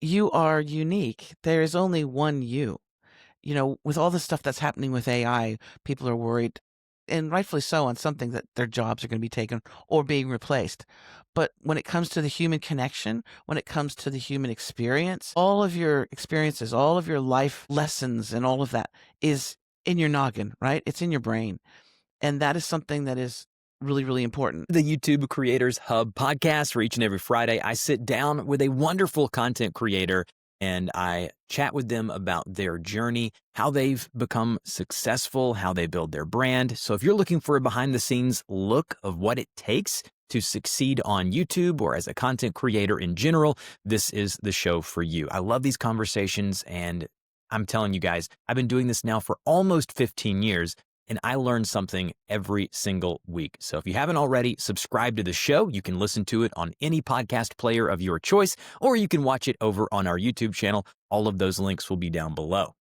You are unique. There is only one you. With all the stuff that's happening with AI, people are worried, and rightfully so, on something that their jobs are going to be taken or being replaced. But when it comes to the human connection, when it comes to the human experience, all of your experiences, all of your life lessons, and all of that is in your noggin, right? It's in your brain. And that is something that is really, really important. The YouTube Creators Hub podcast, where each and every Friday I sit down with a wonderful content creator and I chat with them about their journey, how they've become successful, how they build their brand. So if you're looking for a behind the scenes look of what it takes to succeed on YouTube or as a content creator in general, this is the show for you. I love these conversations, and I'm telling you guys, I've been doing this now for almost 15 years. And I learn something every single week. So if you haven't already, subscribe to the show. You can listen to it on any podcast player of your choice, or you can watch it over on our YouTube channel. All of those links will be down below.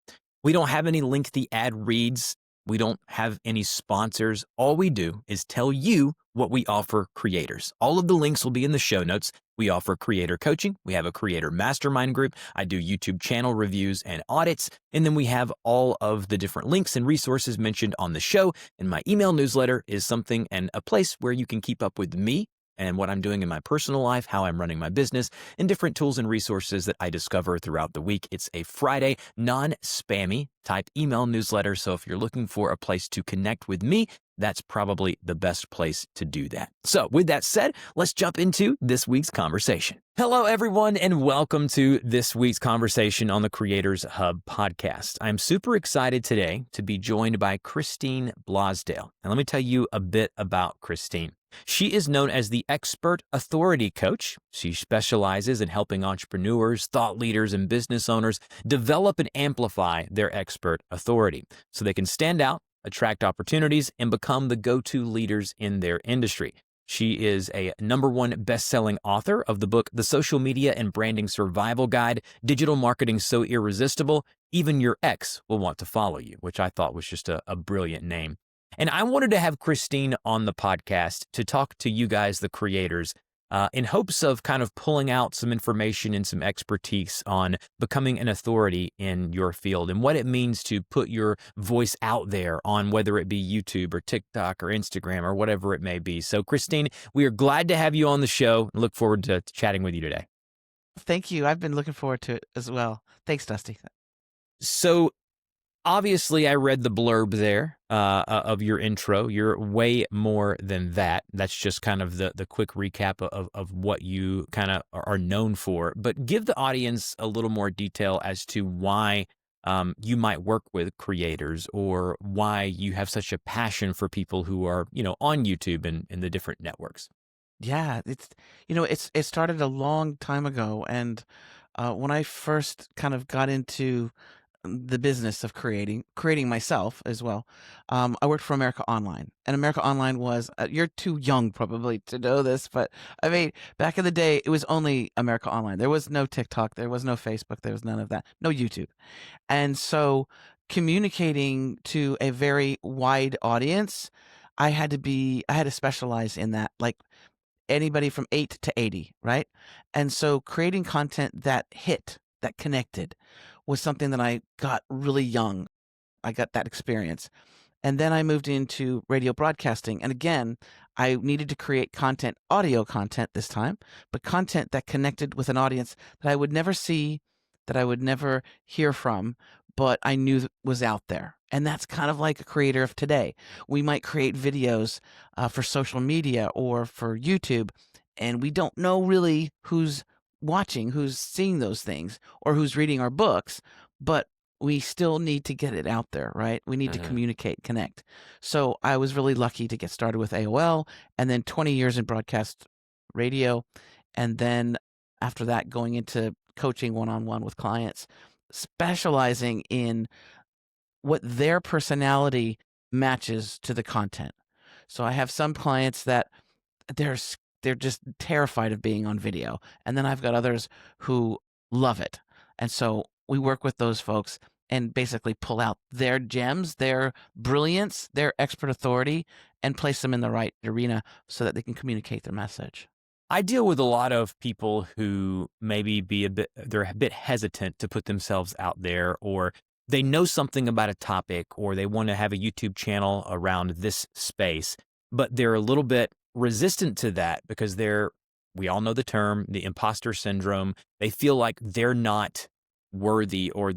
We don't have any lengthy ad reads. We don't have any sponsors. All we do is tell you what we offer creators. All of the links will be in the show notes. We offer creator coaching. We have a creator mastermind group. I do YouTube channel reviews and audits. And then we have all of the different links and resources mentioned on the show. And my email newsletter is something and a place where you can keep up with me and what I'm doing in my personal life, how I'm running my business, and different tools and resources that I discover throughout the week. It's a Friday, non-spammy type email newsletter. So if you're looking for a place to connect with me, that's probably the best place to do that. So with that said, let's jump into this week's conversation. Hello, everyone, and welcome to this week's conversation on the Creators Hub podcast. I'm super excited today to be joined by Christine Blosdale. And let me tell you a bit about Christine. She is known as the Expert Authority Coach. She specializes in helping entrepreneurs, thought leaders, and business owners develop and amplify their expert authority so they can stand out, attract opportunities, and become the go-to leaders in their industry. She is a #1 best-selling author of the book, The Social Media and Branding Survival Guide, Digital Marketing So Irresistible, Even Your Ex Will Want to Follow You, which I thought was just a brilliant name. And I wanted to have Christine on the podcast to talk to you guys, the creators, in hopes of kind of pulling out some information and some expertise on becoming an authority in your field and what it means to put your voice out there on whether it be YouTube or TikTok or Instagram or whatever it may be. So Christine, we are glad to have you on the show and look forward to chatting with you today. Thank you. I've been looking forward to it as well. Thanks, Dusty. So obviously, I read the blurb there of your intro. You're way more than that. That's just kind of the quick recap of what you kind of are known for. But give the audience a little more detail as to why you might work with creators or why you have such a passion for people who are, on YouTube and in the different networks. Yeah, it started a long time ago, and when I first kind of got into the business of creating myself as well, I worked for America Online, and America Online was you're too young probably to know this, but I mean, back in the day, it was only America Online. There was no TikTok, there was no Facebook, there was none of that, no YouTube, and so communicating to a very wide audience, I had to specialize in that, like anybody from 8 to 80, right? And so creating content that hit, that connected, was something that I got really young. I got that experience. And then I moved into radio broadcasting. And again, I needed to create content, audio content this time, but content that connected with an audience that I would never see, that I would never hear from, but I knew was out there. And that's kind of like a creator of today. We might create videos for social media or for YouTube, and we don't know really who's watching, who's seeing those things, or who's reading our books, but we still need to get it out there, right? We need to communicate, connect. So I was really lucky to get started with AOL, and then 20 years in broadcast radio. And then after that, going into coaching one-on-one with clients, specializing in what their personality matches to the content. So I have some clients that they're just terrified of being on video. And then I've got others who love it. And so we work with those folks and basically pull out their gems, their brilliance, their expert authority, and place them in the right arena so that they can communicate their message. I deal with a lot of people who maybe they're a bit hesitant to put themselves out there, or they know something about a topic, or they want to have a YouTube channel around this space, but they're a little bit resistant to that because we all know the term, the imposter syndrome. They feel like they're not worthy, or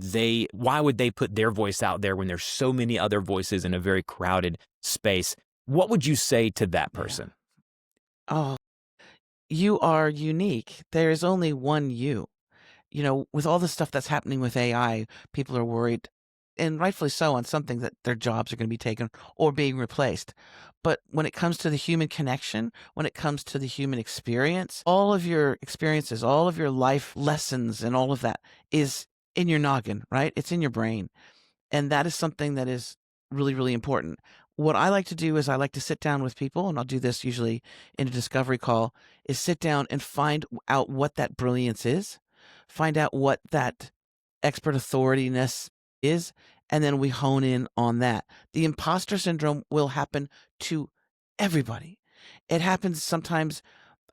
why would they put their voice out there when there's so many other voices in a very crowded space? What would you say to that Yeah. person? Oh, you are unique. There is only one you. With all the stuff that's happening with AI, people are worried, and rightfully so, on something that their jobs are going to be taken or being replaced. But when it comes to the human connection, when it comes to the human experience, all of your experiences, all of your life lessons, and all of that is in your noggin, right? It's in your brain. And that is something that is really, really important. What I like to do is I like to sit down with people, and I'll do this usually in a discovery call, is sit down and find out what that brilliance is, find out what that expert authorityness is, and then we hone in on that. The imposter syndrome will happen to everybody. It happens sometimes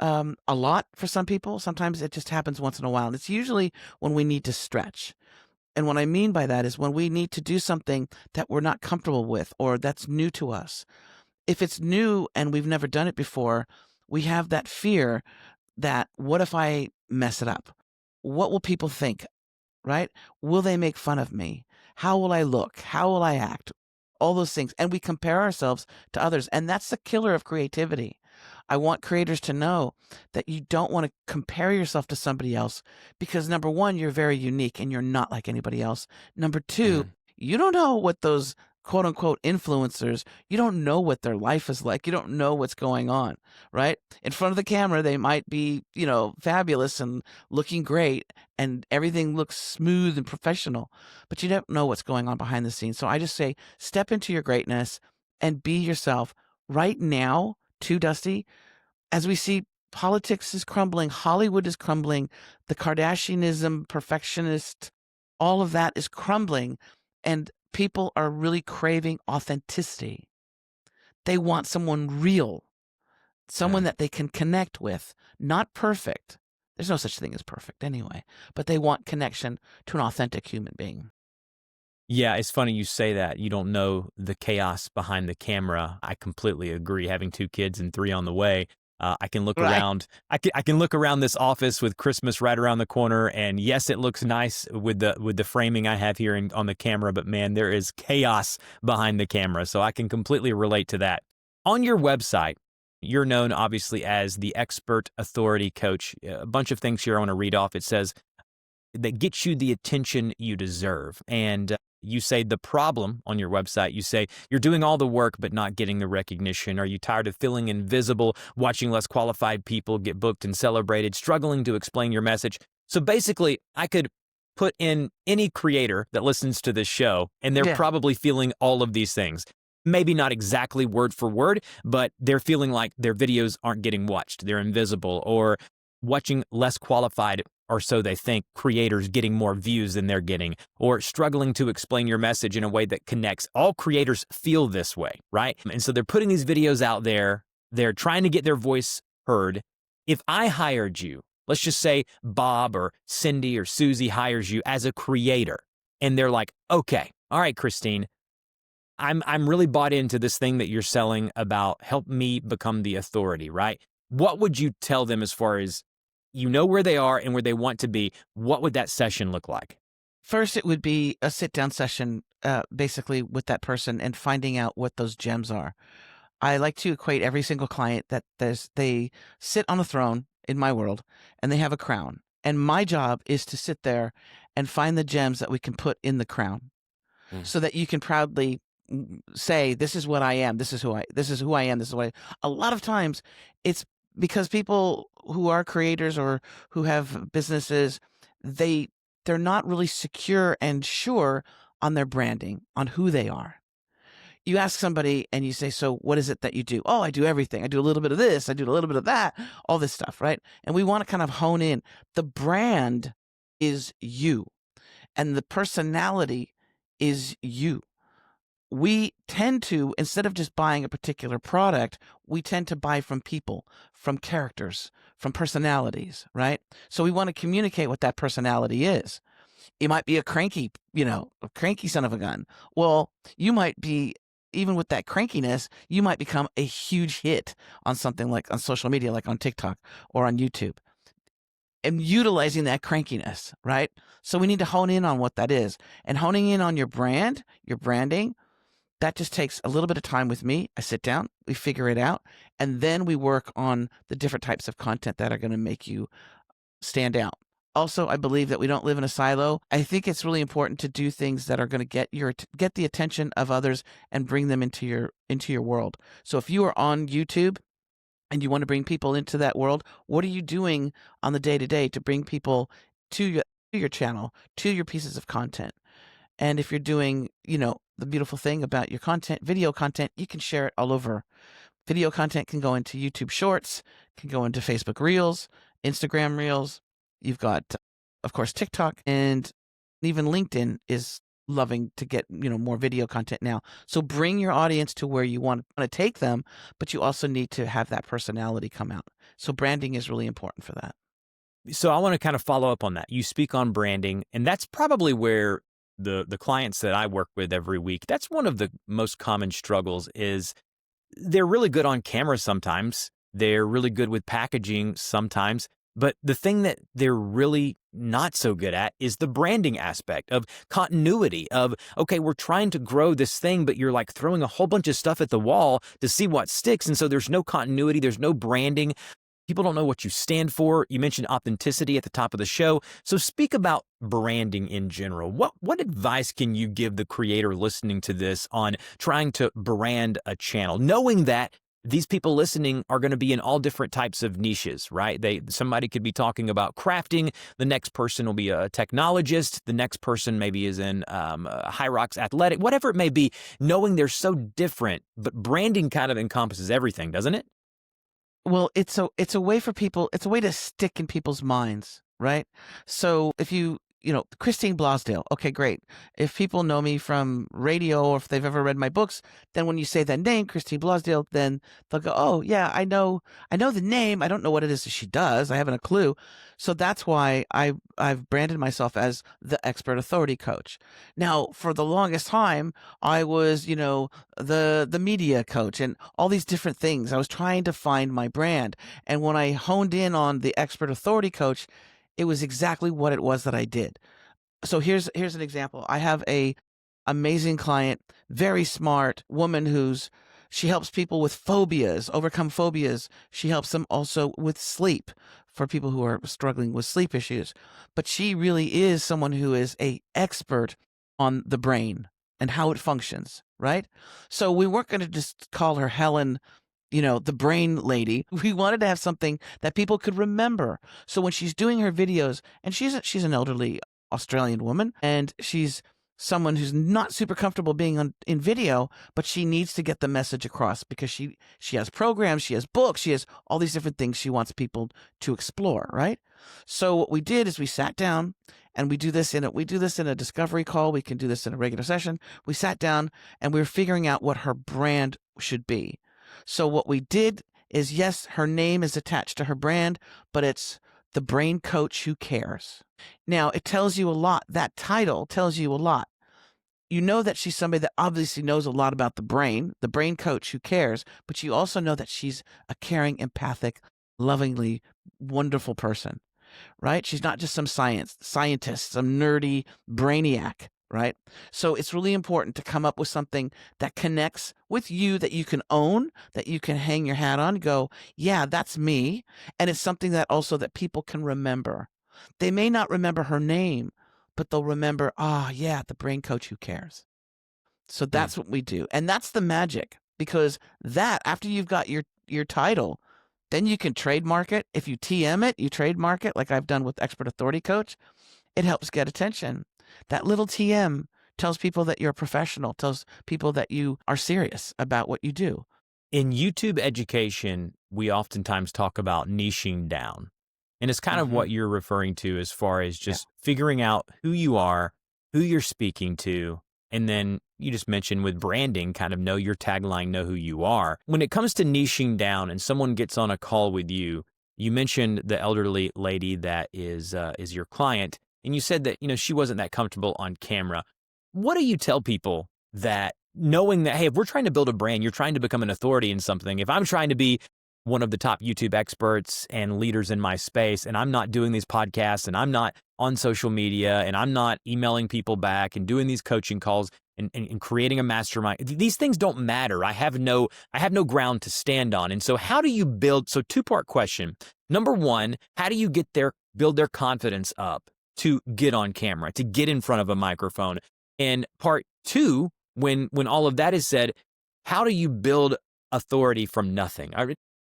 a lot for some people. Sometimes it just happens once in a while. And it's usually when we need to stretch. And what I mean by that is when we need to do something that we're not comfortable with or that's new to us. If it's new and we've never done it before, we have that fear that what if I mess it up? What will people think? Right? Will they make fun of me? How will I look? How will I act? All those things. And we compare ourselves to others. And that's the killer of creativity. I want creators to know that you don't want to compare yourself to somebody else because number one, you're very unique and you're not like anybody else. Number two, Mm, you don't know what those quote unquote influencers, you don't know what their life is like. You don't know what's going on, right? In front of the camera, they might be, fabulous and looking great and everything looks smooth and professional, but you don't know what's going on behind the scenes. So I just say, step into your greatness and be yourself. Right now, too, Dusty, as we see politics is crumbling, Hollywood is crumbling, the Kardashianism, perfectionist, all of that is crumbling, and people are really craving authenticity. They want someone real, someone mm. that they can connect with, not perfect. There's no such thing as perfect anyway, but they want connection to an authentic human being. Yeah, it's funny you say that. You don't know the chaos behind the camera. I completely agree. Having 2 kids and 3 on the way, I can look Right. around. I can look around this office with Christmas right around the corner, and yes, it looks nice with the framing I have here on the camera. But man, there is chaos behind the camera, so I can completely relate to that. On your website, you're known obviously as the expert authority coach. A bunch of things here I want to read off. It says that gets you the attention you deserve. And you say the problem on your website, you say you're doing all the work but not getting the recognition. Are you tired of feeling invisible, watching less qualified people get booked and celebrated, struggling to explain your message? So basically, I could put in any creator that listens to this show, and they're Yeah. probably feeling all of these things. Maybe not exactly word for word, but they're feeling like their videos aren't getting watched, they're invisible, or watching less qualified, or so they think, creators getting more views than they're getting, or struggling to explain your message in a way that connects. All creators feel this way, right? And so they're putting these videos out there. They're trying to get their voice heard. If I hired you, let's just say Bob or Cindy or Susie hires you as a creator, and they're like, okay, all right, Christine, I'm really bought into this thing that you're selling about help me become the authority, right? What would you tell them as far as you know where they are and where they want to be? What would that session look like? First, it would be a sit down session, basically with that person and finding out what those gems are. I like to equate every single client that they sit on a throne in my world and they have a crown. And my job is to sit there and find the gems that we can put in the crown Mm. so that you can proudly say, this is what I am. This is who I am. This is what a lot of times it's because people who are creators or who have businesses, they, they're not really secure and sure on their branding, on who they are. You ask somebody and you say, so what is it that you do? Oh, I do everything. I do a little bit of this. I do a little bit of that, all this stuff. Right. And we want to kind of hone in. The brand is you and the personality is you. we tend to, instead of just buying a particular product, we tend to buy from people, from characters, from personalities, right? So we want to communicate what that personality is. It might be a cranky, a cranky son of a gun. Well, you might be, even with that crankiness, you might become a huge hit on something like on social media, like on TikTok or on YouTube, and utilizing that crankiness, right? So we need to hone in on what that is, and honing in on your brand, your branding. That just takes a little bit of time with me. I sit down, we figure it out, and then we work on the different types of content that are going to make you stand out. Also, I believe that we don't live in a silo. I think it's really important to do things that are going to get the attention of others and bring them into your world. So if you are on YouTube and you want to bring people into that world, what are you doing on the day to day to bring people to your channel, to your pieces of content? And if you're doing, the beautiful thing about your content, video content, you can share it all over. Video content can go into YouTube Shorts, can go into Facebook Reels, Instagram Reels. You've got, of course, TikTok, and even LinkedIn is loving to get, more video content now. So bring your audience to where you want to take them, but you also need to have that personality come out. So branding is really important for that. So I want to kind of follow up on that. You speak on branding, and that's probably where the clients that I work with every week, that's one of the most common struggles is they're really good on camera sometimes. They're really good with packaging sometimes. But the thing that they're really not so good at is the branding aspect of continuity of, okay, we're trying to grow this thing, but you're like throwing a whole bunch of stuff at the wall to see what sticks. And so there's no continuity. There's no branding. People don't know what you stand for. You mentioned authenticity at the top of the show. So speak about branding in general. What advice can you give the creator listening to this on trying to brand a channel, knowing that these people listening are going to be in all different types of niches, right? Somebody could be talking about crafting. The next person will be a technologist. The next person maybe is in high rocks athletic, whatever it may be, knowing they're so different, but branding kind of encompasses everything, doesn't it? Well, it's a way for people, it's a way to stick in people's minds, right? So if Christine Blosdale, okay, great. If people know me from radio or if they've ever read my books, then when you say that name, Christine Blosdale, then they'll go, "Oh, yeah, I know the name. I don't know what it is that she does. I haven't a clue." So that's why I've branded myself as the expert authority coach. Now, for the longest time, I was, the media coach and all these different things. I was trying to find my brand. And when I honed in on the expert authority coach, it was exactly what it was that I did. So here's an example. I have a amazing client, very smart woman she helps people with phobias, overcome phobias. She helps them also with sleep for people who are struggling with sleep issues. But she really is someone who is a expert on the brain and how it functions, right? So we weren't going to just call her Helen, the brain lady. We wanted to have something that people could remember. So when she's doing her videos, and she's an elderly Australian woman, and she's someone who's not super comfortable being in video, but she needs to get the message across because she has programs, she has books, she has all these different things she wants people to explore, right? So what we did is we sat down and we do this in a discovery call, we can do this in a regular session. We sat down and we were figuring out what her brand should be. So what we did is, yes, her name is attached to her brand, but it's the brain coach who cares. Now, it tells you a lot. That title tells you a lot. You know that she's somebody that obviously knows a lot about the brain coach who cares, but you also know that she's a caring, empathic, lovingly wonderful person, right? She's not just some scientist, some nerdy brainiac, right? So it's really important to come up with something that connects with you, that you can own, that you can hang your hat on, go, yeah, that's me. And it's something that also that people can remember. They may not remember her name, but they'll remember, yeah, the brain coach who cares. So that's what we do. And that's the magic, because that, after you've got your title, then you can trademark it. If you TM it, you trademark it, like I've done with Expert Authority Coach. It helps get attention. That little TM tells people that you're a professional, tells people that you are serious about what you do. In YouTube education, we oftentimes talk about niching down. And it's kind of what you're referring to as far as just figuring out who you are, who you're speaking to, And then you just mentioned with branding, kind of know your tagline, know who you are. When it comes to niching down and someone gets on a call with you, you mentioned the elderly lady that is your client, and you said that, she wasn't that comfortable on camera. What do you tell people that knowing that, hey, if we're trying to build a brand, you're trying to become an authority in something. If I'm trying to be one of the top YouTube experts and leaders in my space, and I'm not doing these podcasts, and I'm not on social media, and I'm not emailing people back and doing these coaching calls and creating a mastermind, these things don't matter. I have no ground to stand on. And so how do you build, so two-part question. Number one, how do you build their confidence up to get on camera, to get in front of a microphone? And part two, when all of that is said, how do you build authority from nothing?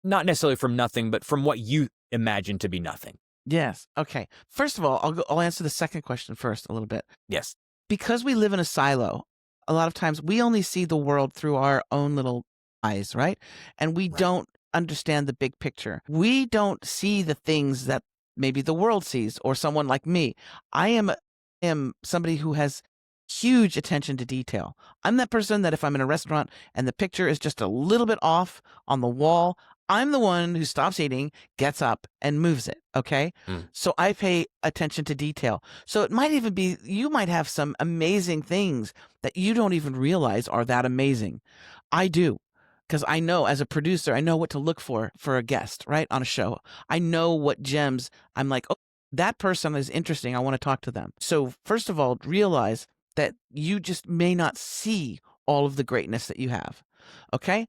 Not necessarily from nothing, but from what you imagine to be nothing. Yes. Okay. First of all, I'll answer the second question first a little bit. Yes. Because we live in a silo, a lot of times we only see the world through our own little eyes, right? And we Right. don't understand the big picture. We don't see the things that maybe the world sees, or someone like me. I am somebody who has huge attention to detail. I'm that person that if I'm in a restaurant and the picture is just a little bit off on the wall, I'm the one who stops eating, gets up, and moves it. Okay. Mm. So I pay attention to detail. So it might even be, you might have some amazing things that you don't even realize are that amazing. I do. Because I know, as a producer, I know what to look for a guest, right? On a show. I know what gems I'm like, oh, that person is interesting. I want to talk to them. So first of all, realize that you just may not see all of the greatness that you have. Okay.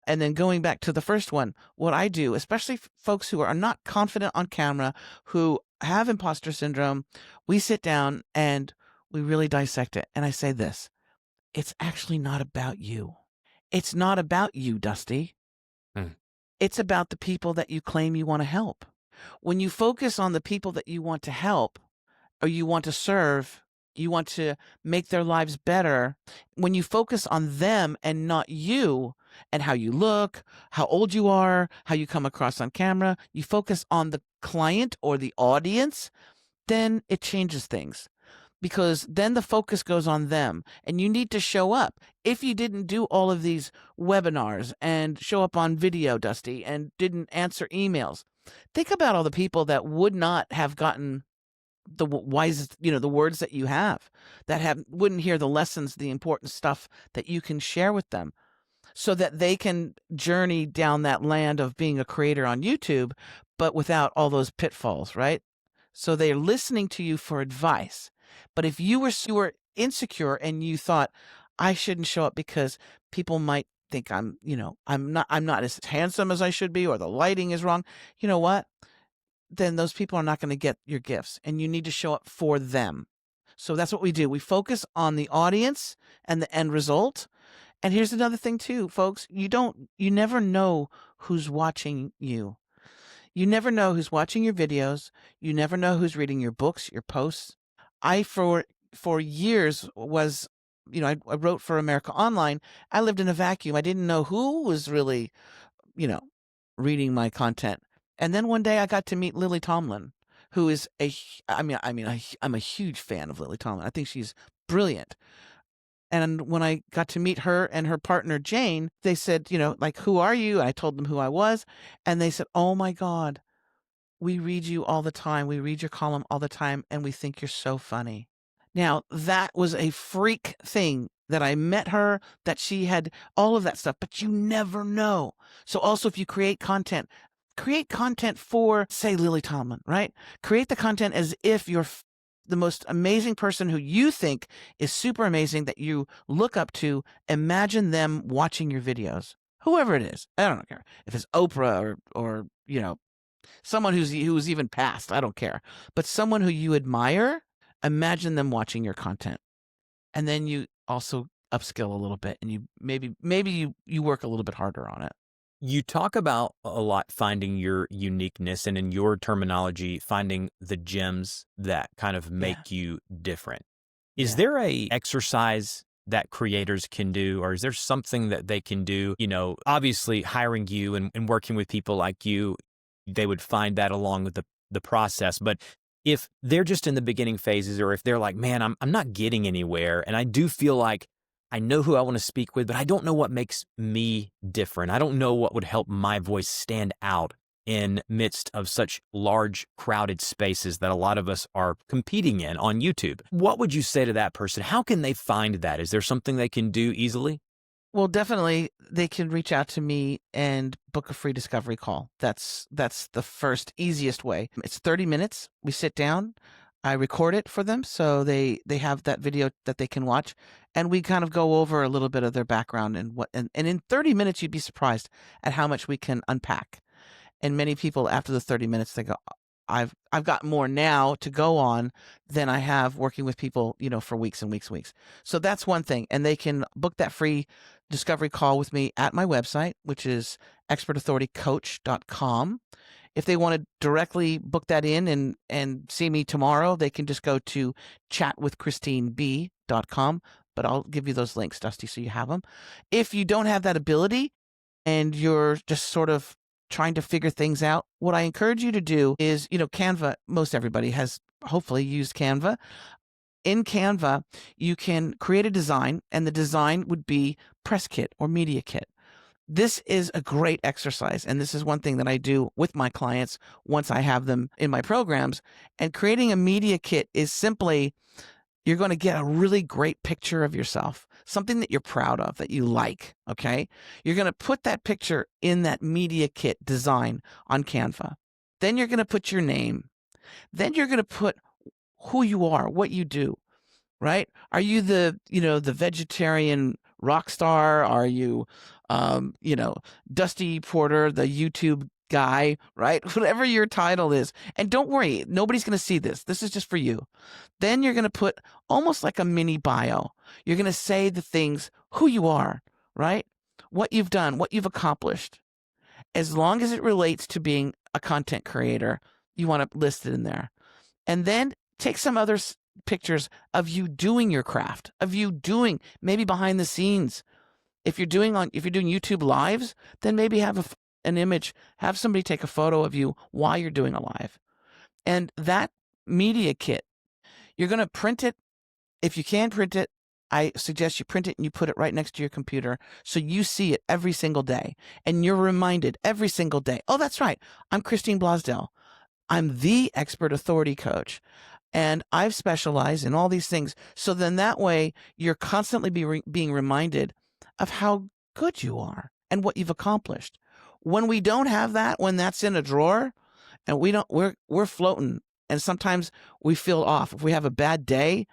And then going back to the first one, what I do, especially folks who are not confident on camera, who have imposter syndrome, we sit down and we really dissect it. And I say this, it's actually not about you. It's not about you, Dusty. Mm. It's about the people that you claim you want to help. When you focus on the people that you want to help or you want to serve, you want to make their lives better, when you focus on them and not you and how you look, how old you are, how you come across on camera, you focus on the client or the audience, then it changes things. Because then the focus goes on them and you need to show up. If you didn't do all of these webinars and show up on video, Dusty, and didn't answer emails, think about all the people that would not have gotten the wisest, the words that you have, wouldn't hear the lessons, the important stuff that you can share with them, so that they can journey down that land of being a creator on YouTube, but without all those pitfalls, right? So they're listening to you for advice. But if you were insecure and you thought, I shouldn't show up because people might think I'm not as handsome as I should be, or the lighting is wrong, you know what? Then those people are not going to get your gifts, and you need to show up for them. So that's what we do. We focus on the audience and the end result. And here's another thing too, folks. You never know who's watching you. You never know who's watching your videos. You never know who's reading your books, your posts. I, for years, was, I wrote for America Online. I lived in a vacuum. I didn't know who was really, you know, reading my content. And then one day I got to meet Lily Tomlin, who is I'm a huge fan of Lily Tomlin. I think she's brilliant. And when I got to meet her and her partner, Jane, they said, like, who are you? And I told them who I was. And they said, oh my God, we read you all the time. We read your column all the time. And we think you're so funny. Now, that was a freak thing that I met her, that she had all of that stuff, but you never know. So also, if you create content for, say, Lily Tomlin, right? Create the content as if you're the most amazing person who you think is super amazing, that you look up to. Imagine them watching your videos, whoever it is. I don't care if it's Oprah or someone who's even passed. I don't care, but someone who you admire. Imagine them watching your content, and then you also upskill a little bit, and you maybe you work a little bit harder on it. You talk about a lot finding your uniqueness, and in your terminology, finding the gems that kind of Yeah. make you different. Is Yeah. there a exercise that creators can do, or is there something that they can do? Obviously hiring you and working with people like you, they would find that along with the process. But if they're just in the beginning phases, or if they're like, man, I'm not getting anywhere. And I do feel like I know who I want to speak with, but I don't know what makes me different. I don't know what would help my voice stand out in midst of such large crowded spaces that a lot of us are competing in on YouTube. What would you say to that person? How can they find that? Is there something they can do easily? Well, definitely they can reach out to me and book a free discovery call. That's the first easiest way. It's 30 minutes. We sit down, I record it for them so they have that video that they can watch, and we kind of go over a little bit of their background and and in 30 minutes you'd be surprised at how much we can unpack. And many people after the 30 minutes they go, I've got more now to go on than I have working with people, for weeks and weeks and weeks. So that's one thing. And they can book that free discovery call with me at my website, which is expertauthoritycoach.com. If they want to directly book that in and see me tomorrow, they can just go to chatwithchristineb.com. But I'll give you those links, Dusty, so you have them. If you don't have that ability and you're just sort of trying to figure things out, what I encourage you to do is, Canva, most everybody has hopefully used Canva. In Canva, you can create a design, and the design would be press kit or media kit. This is a great exercise, and this is one thing that I do with my clients once I have them in my programs. And creating a media kit is simply, you're going to get a really great picture of yourself, something that you're proud of, that you like, okay? You're going to put that picture in that media kit design on Canva. Then you're going to put your name. Then you're going to put who you are, what you do, right? Are you the vegetarian rock star? Are you, Dusty Porter, the YouTube guy, right? Whatever your title is. And don't worry, nobody's going to see this. This is just for you. Then you're going to put almost like a mini bio. You're going to say the things, who you are, right? What you've done, what you've accomplished. As long as it relates to being a content creator, you want to list it in there. And then take some other pictures of you doing your craft, of you doing maybe behind the scenes. If you're doing YouTube lives, then maybe have an image, have somebody take a photo of you while you're doing a live. And that media kit, you're going to print it. If you can print it, I suggest you print it and you put it right next to your computer so you see it every single day. And you're reminded every single day, oh, that's right, I'm Christine Blosdale. I'm the expert authority coach. And I've specialized in all these things. So then that way you're constantly being reminded of how good you are and what you've accomplished. When we don't have that, when that's in a drawer and we're floating, and sometimes we feel off. If we have a bad day,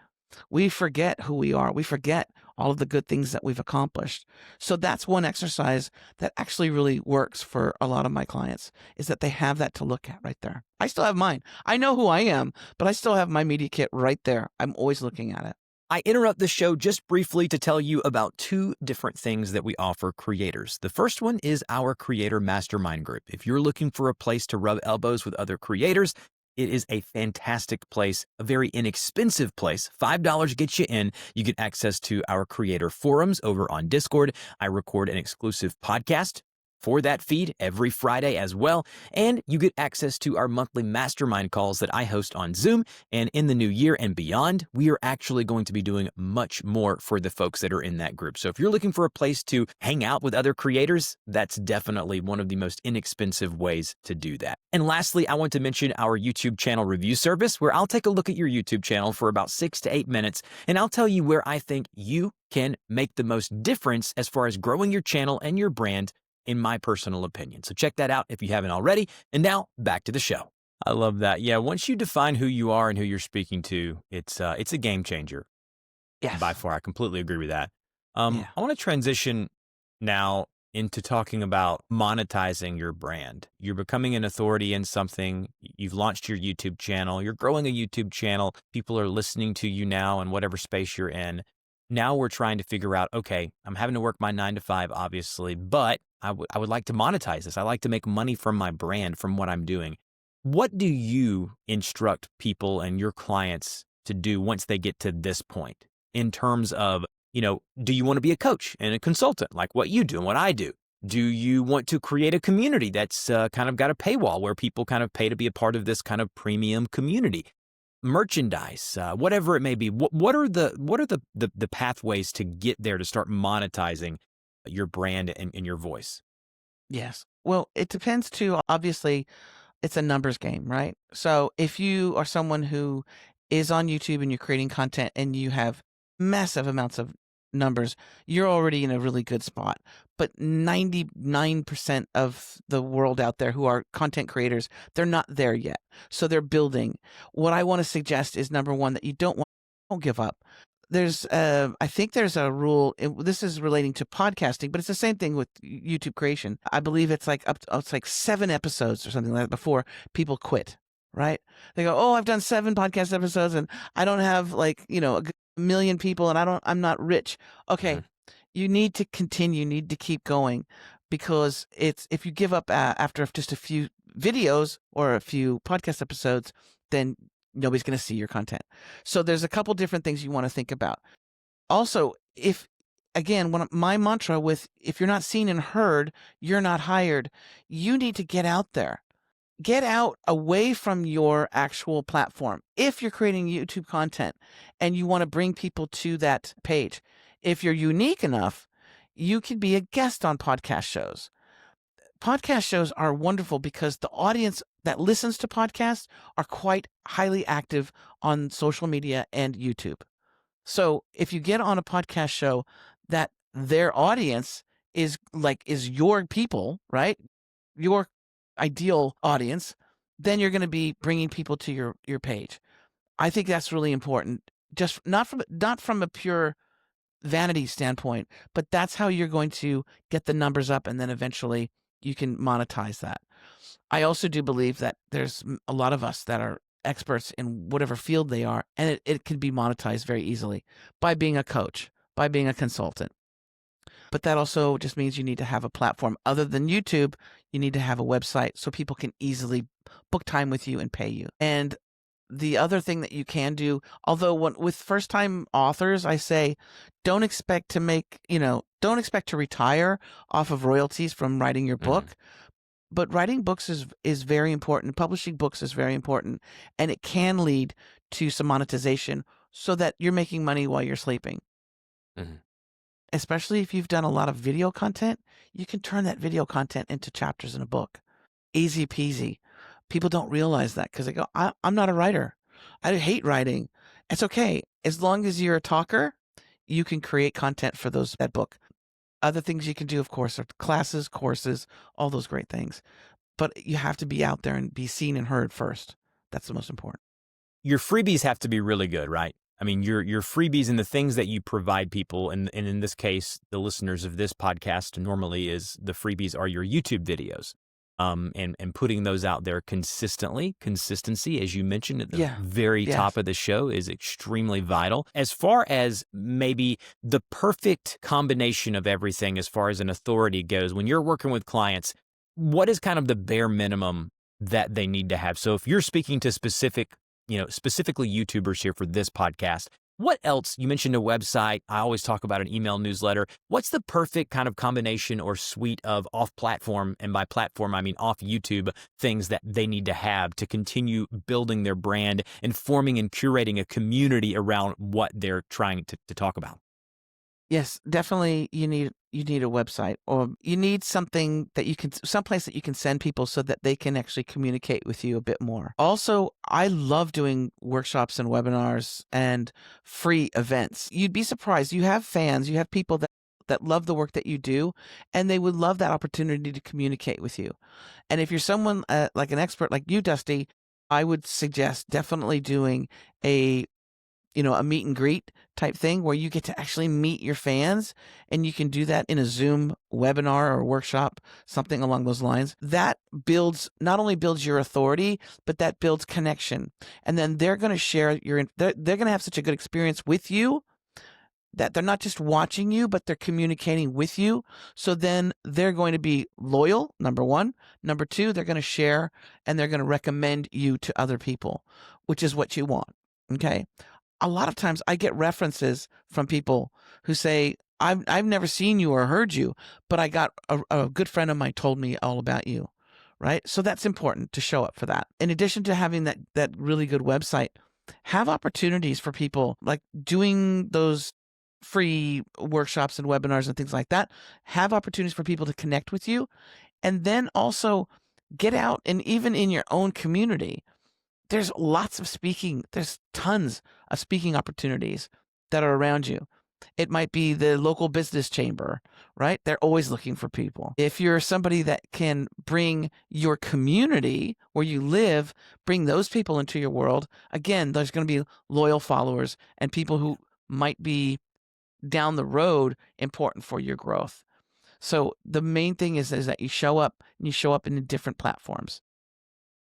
we forget who we are. We forget all of the good things that we've accomplished. So that's one exercise that actually really works for a lot of my clients, is that they have that to look at right there. I still have mine. I know who I am, but I still have my media kit right there. I'm always looking at it. I interrupt the show just briefly to tell you about two different things that we offer creators. The first one is our Creator Mastermind Group. If you're looking for a place to rub elbows with other creators, it is a fantastic place, a very inexpensive place. $5 gets you in. You get access to our creator forums over on Discord. I record an exclusive podcast for that feed every Friday as well. And you get access to our monthly mastermind calls that I host on Zoom. And in the new year and beyond, we are actually going to be doing much more for the folks that are in that group. So if you're looking for a place to hang out with other creators, that's definitely one of the most inexpensive ways to do that. And lastly, I want to mention our YouTube channel review service, where I'll take a look at your YouTube channel for about 6 to 8 minutes, and I'll tell you where I think you can make the most difference as far as growing your channel and your brand, in my personal opinion. So check that out if you haven't already. And now back to the show. I love that. Yeah, once you define who you are and who you're speaking to, it's a game changer. Yes. By far, I completely agree with that. Yeah. I want to transition now into talking about monetizing your brand. You're becoming an authority in something. You've launched your YouTube channel. You're growing a YouTube channel. People are listening to you now in whatever space you're in. Now we're trying to figure out, okay, I'm having to work my 9 to 5, obviously, but I would like to monetize this. I like to make money from my brand, from what I'm doing. What do you instruct people and your clients to do once they get to this point in terms of, do you want to be a coach and a consultant like what you do and what I do? Do you want to create a community that's kind of got a paywall where people kind of pay to be a part of this kind of premium community? merchandise, whatever it may be? What are the pathways to get there to start monetizing your brand and your voice? Yes. Well, it depends too. Obviously, it's a numbers game, right? So if you are someone who is on YouTube and you're creating content and you have massive amounts of numbers, you're already in a really good spot. But 99% of the world out there who are content creators, they're not there yet. So they're building. What I want to suggest is number one, that you don't give up. I think there's a rule. This is relating to podcasting, but it's the same thing with YouTube creation. I believe it's like it's like 7 episodes or something like that before people quit, right? They go, "Oh, I've done 7 podcast episodes and I don't have like, a million people and I'm not rich." Okay. Mhm. You need to continue, you need to keep going, because if you give up after just a few videos or a few podcast episodes, then nobody's going to see your content. So there's a couple different things you want to think about. Also, if again, my mantra with, if you're not seen and heard, you're not hired. You need to get out there. Get out away from your actual platform. If you're creating YouTube content and you want to bring people to that page, if you're unique enough, you can be a guest on podcast shows. Podcast shows are wonderful because the audience that listens to podcasts are quite highly active on social media and YouTube. So if you get on a podcast show that their audience is your people, right? Your ideal audience, then you're going to be bringing people to your page. I think that's really important. Just not from a pure vanity standpoint, but that's how you're going to get the numbers up, and then eventually you can monetize that. I also do believe that there's a lot of us that are experts in whatever field they are, and it can be monetized very easily by being a coach, by being a consultant. But that also just means you need to have a platform other than YouTube. You need to have a website so people can easily book time with you and pay you. And the other thing that you can do, although with first time authors, I say, don't expect don't expect to retire off of royalties from writing your Mhm. book. But writing books is very important. Publishing books is very important, and it can lead to some monetization so that you're making money while you're sleeping. Mhm. Especially if you've done a lot of video content, you can turn that video content into chapters in a book. Easy peasy. People don't realize that because they go, I'm not a writer. I hate writing. It's okay. As long as you're a talker, you can create content for that book. Other things you can do, of course, are classes, courses, all those great things. But you have to be out there and be seen and heard first. That's the most important. Your freebies have to be really good, right? I mean, your freebies and the things that you provide people, and in this case, the listeners of this podcast normally is the freebies are your YouTube videos. And putting those out there consistently. Consistency, as you mentioned at the Yeah. very top Yes. of the show, is extremely vital. As far as maybe the perfect combination of everything, as far as an authority goes, when you're working with clients, what is kind of the bare minimum that they need to have? So if you're speaking to specifically YouTubers here for this podcast, what else? You mentioned a website. I always talk about an email newsletter. What's the perfect kind of combination or suite of off-platform, and by platform, I mean off YouTube, things that they need to have to continue building their brand and forming and curating a community around what they're trying to talk about? Yes, definitely you need a website, or you need something that someplace that you can send people so that they can actually communicate with you a bit more. Also, I love doing workshops and webinars and free events. You'd be surprised. You have fans, you have people that love the work that you do, and they would love that opportunity to communicate with you. And if you're someone like an expert like you, Dusty, I would suggest definitely doing a a meet and greet type thing where you get to actually meet your fans, and you can do that in a Zoom webinar or workshop, something along those lines. That not only builds your authority, but that builds connection. And then they're going to share they're going to have such a good experience with you that they're not just watching you, but they're communicating with you. So then they're going to be loyal, number one. Number two, they're going to share and they're going to recommend you to other people, which is what you want. Okay. A lot of times I get references from people who say, I've never seen you or heard you, but I got a good friend of mine told me all about you. Right. So that's important to show up for that. In addition to having that really good website, have opportunities for people, like doing those free workshops and webinars and things like that. Have opportunities for people to connect with you, and then also get out, and even in your own community, there's lots of speaking, there's tons of speaking opportunities that are around you. It might be the local business chamber, right? They're always looking for people. If you're somebody that can bring your community where you live, bring those people into your world, again, there's going to be loyal followers and people who might be down the road important for your growth. So the main thing is that you show up, and you show up in different platforms.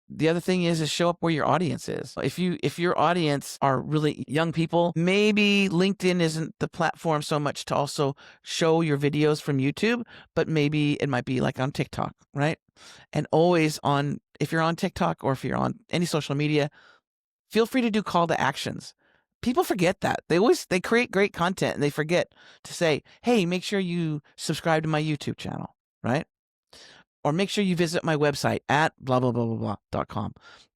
The other thing is show up where your audience is. If your audience are really young people, maybe LinkedIn isn't the platform so much to also show your videos from YouTube, but maybe it might be like on TikTok, right? And always on, if you're on TikTok or if you're on any social media, feel free to do call to actions. People forget that. They create great content and they forget to say, "Hey, make sure you subscribe to my YouTube channel," right? Or make sure you visit my website at blah, blah, blah, blah, blah.com.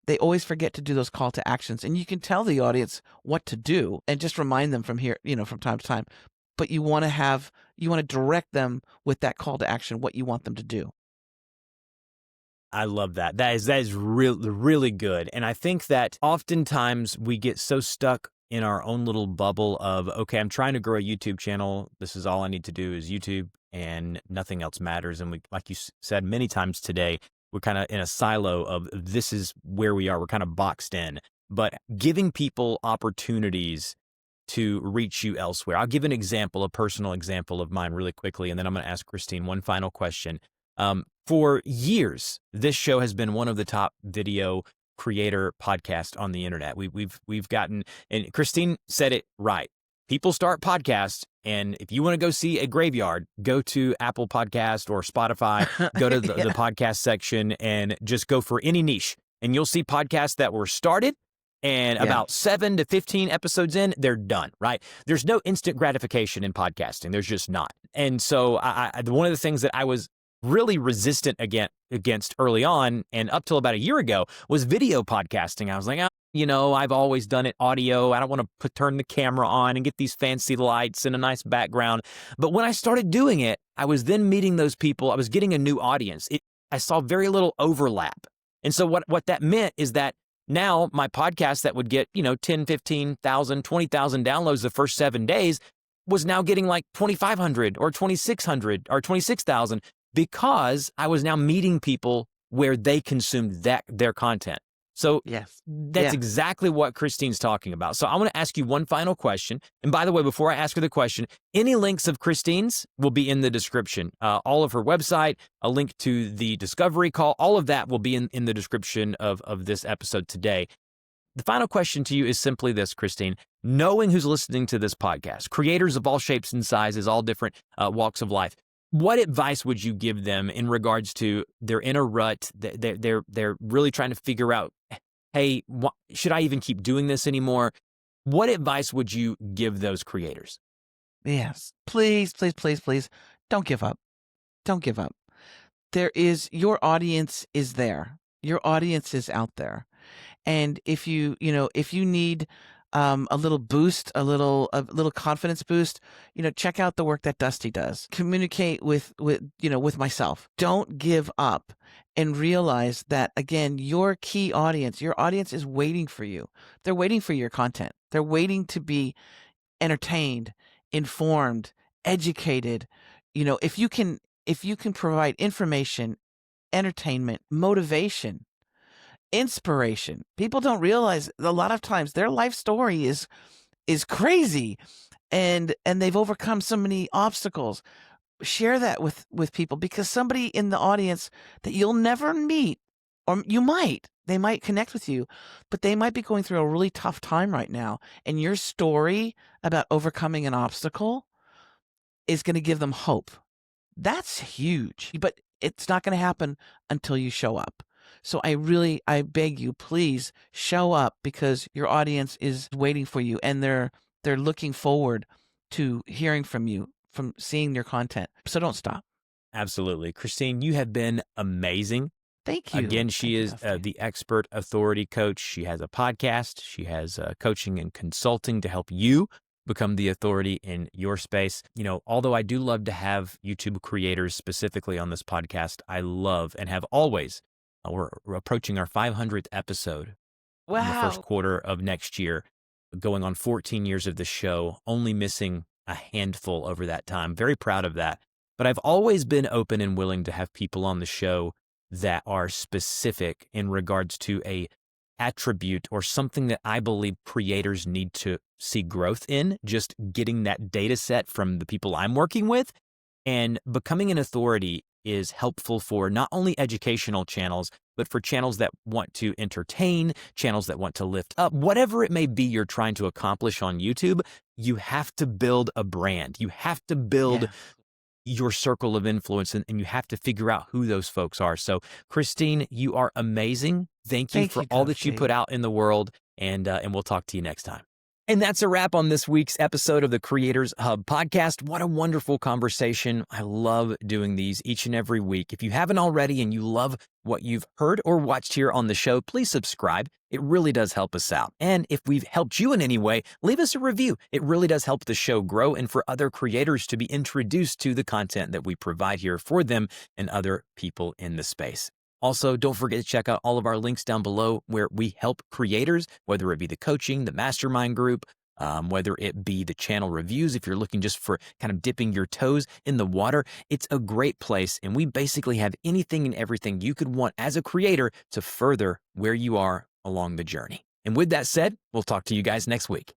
They always forget to do those call to actions, and you can tell the audience what to do and just remind them from here, from time to time. But you want to direct them with that call to action, what you want them to do. I love that. That is really, really good. And I think that oftentimes we get so stuck in our own little bubble of, okay, I'm trying to grow a YouTube channel. This is all I need to do is YouTube and nothing else matters. And we, like you said many times today, we're kind of in a silo of this is where we are. We're kind of boxed in, but giving people opportunities to reach you elsewhere. I'll give an example, a personal example of mine really quickly, and then I'm going to ask Christine one final question. For years, this show has been one of the top video creator podcasts on the internet. We've gotten, and Christine said it right. People start podcasts, and if you want to go see a graveyard, go to Apple Podcast or Spotify, go to the podcast section and just go for any niche. And you'll see podcasts that were started and about 7 to 15 episodes in, they're done, right? There's no instant gratification in podcasting. There's just not. And so one of the things that I was really resistant against early on and up till about a year ago was video podcasting. I was like, I've always done it audio. I don't want to turn the camera on and get these fancy lights and a nice background. But when I started doing it, I was then meeting those people. I was getting a new audience. I saw very little overlap. And so what that meant is that now my podcast that would get, 10, 15,000, 20,000 downloads the first 7 days was now getting like 2,500 or 2,600 or 26,000 because I was now meeting people where they consumed their content. So that's exactly what Christine's talking about. So I want to ask you one final question. And by the way, before I ask her the question, any links of Christine's will be in the description. All of her website, a link to the discovery call, all of that will be in the description of this episode today. The final question to you is simply this, Christine. Knowing who's listening to this podcast, creators of all shapes and sizes, all different walks of life, what advice would you give them in regards to they're in a rut, they're really trying to figure out, hey, should I even keep doing this anymore? What advice would you give those creators? Yes. Please, please, please, please, don't give up. Don't give up. Your audience is there. Your audience is out there. And if you need a little boost, a little confidence boost, check out the work that Dusty does. Communicate with myself. Don't give up, and realize that, again, your key audience, your audience is waiting for you. They're waiting for your content. They're waiting to be entertained, informed, educated. If you can provide information, entertainment, motivation, inspiration. People don't realize a lot of times their life story is crazy, and they've overcome so many obstacles. Share that with people, because somebody in the audience that you'll never meet, or they might connect with you, but they might be going through a really tough time right now, and your story about overcoming an obstacle is going to give them hope. That's huge, but it's not going to happen until you show up. So I beg you, please show up, because your audience is waiting for you, and they're looking forward to hearing from you, from seeing your content. So don't stop. Absolutely. Christine, you have been amazing. Thank you. Again, she Thank you. is That's nice. the expert authority coach. She has a podcast. She has coaching and consulting to help you become the authority in your space. Although I do love to have YouTube creators specifically on this podcast, I love and have always, we're approaching our 500th episode in the first Wow. quarter of next year, going on 14 years of the show, only missing a handful over that time. Very proud of that. But I've always been open and willing to have people on the show that are specific in regards to a attribute or something that I believe creators need to see growth in, just getting that data set from the people I'm working with. And becoming an authority is helpful for not only educational channels, but for channels that want to entertain, channels that want to lift up, whatever it may be you're trying to accomplish on YouTube. You have to build a brand. You have to build Yes. your circle of influence, and you have to figure out who those folks are. So, Christine, you are amazing. Thank you Thank for you, all that you put Dusty. out in the world, and we'll talk to you next time. And that's a wrap on this week's episode of the Creators Hub podcast. What a wonderful conversation. I love doing these each and every week. If you haven't already and you love what you've heard or watched here on the show, please subscribe. It really does help us out. And if we've helped you in any way, leave us a review. It really does help the show grow and for other creators to be introduced to the content that we provide here for them and other people in the space. Also, don't forget to check out all of our links down below where we help creators, whether it be the coaching, the mastermind group, whether it be the channel reviews. If you're looking just for kind of dipping your toes in the water, it's a great place. And we basically have anything and everything you could want as a creator to further where you are along the journey. And with that said, we'll talk to you guys next week.